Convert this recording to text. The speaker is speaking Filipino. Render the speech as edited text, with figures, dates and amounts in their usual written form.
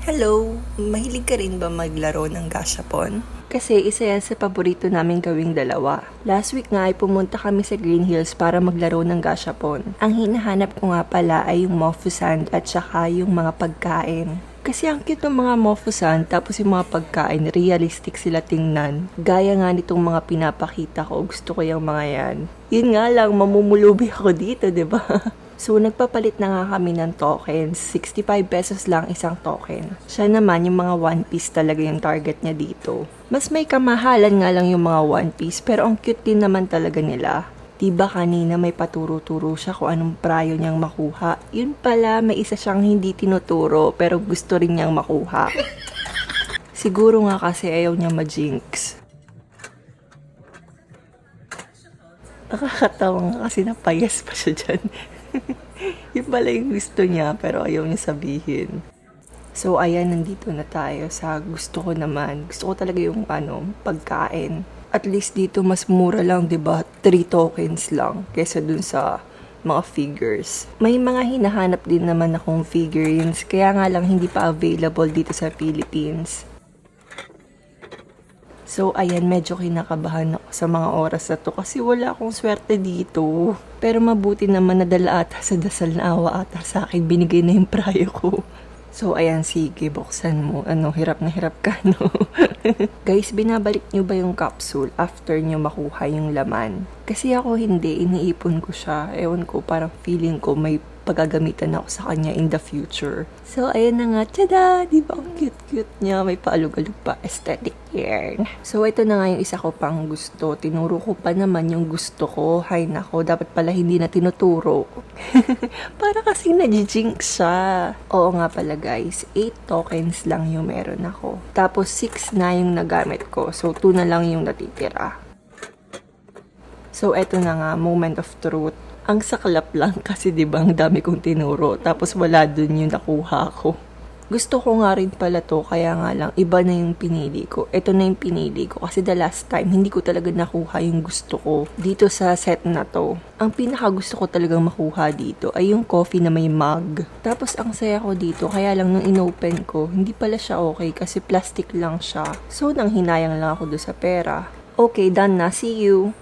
Hello! Mahilig ka rin ba maglaro ng gashapon? Kasi isa yan sa paborito namin gawing dalawa. Last week nga ay pumunta kami sa Green Hills para maglaro ng gashapon. Ang hinahanap ko nga pala ay yung Mofusan at saka yung mga pagkain. Kasi ang cute ng mga Mofusan tapos yung mga pagkain, realistic sila tingnan. Gaya nga nitong mga pinapakita ko, gusto ko yung mga yan. Yun nga lang, mamumulubi ako dito, 'di ba? So, nagpapalit na nga kami ng tokens. 65 pesos lang isang token. Siya naman, yung mga One Piece talaga yung target niya dito. Mas may kamahalan nga lang yung mga One Piece, pero ang cute din naman talaga nila. Diba kanina may paturo-turo siya kung anong prayo niyang makuha? Yun pala, may isa siyang hindi tinuturo, pero gusto rin niyang makuha. Siguro nga kasi ayaw niya ma-jinx. Nakakatawa nga kasi napayas pa siya dyan. Yun pala yung gusto niya pero ayaw niya sabihin. So ayan, nandito na tayo sa gusto ko naman. Gusto ko talaga yung pagkain. At least dito mas mura lang, 'di ba? 3 tokens lang kaysa dun sa mga figures. May mga hinahanap din naman akong figurines kaya nga lang hindi pa available dito sa Philippines. So, ayan, medyo kinakabahan ako sa mga oras na to kasi wala akong swerte dito. Pero mabuti naman nadala ata sa dasal na awa ata sa akin, binigay na yung prayo ko. So, ayan, sige, buksan mo. Hirap na hirap ka, no? Guys, binabalik nyo ba yung capsule after nyo makuha yung laman? Kasi ako hindi, iniipon ko siya. Ewan ko, parang feeling ko may pagagamitan ako sa kanya in the future. So, ayan na nga. Tada! Di ba ang cute-cute niya? May paalog-alog pa. Aesthetic yan. So, ito na nga yung isa ko pang gusto. Tinuro ko pa naman yung gusto ko. Hay nako, dapat pala hindi na tinuturo. Para kasing na-jinx siya. Oo nga pala guys, 8 tokens lang yung meron ako. Tapos 6 na yung nagamit ko. So, 2 na lang yung natitira. So, eto na nga, moment of truth. Ang saklap lang kasi 'di ba ang dami kong tinuro tapos wala dun yung nakuha ko. Gusto ko nga rin pala to kaya nga lang iba na yung pinili ko. Ito na yung pinili ko kasi the last time hindi ko talaga nakuha yung gusto ko dito sa set na to. Ang pinaka gusto ko talagang makuha dito ay yung coffee na may mug. Tapos ang saya ko dito kaya lang nung inopen ko hindi pala siya okay kasi plastic lang siya. So nang hinayang lang ako do sa pera. Okay, done na. See you!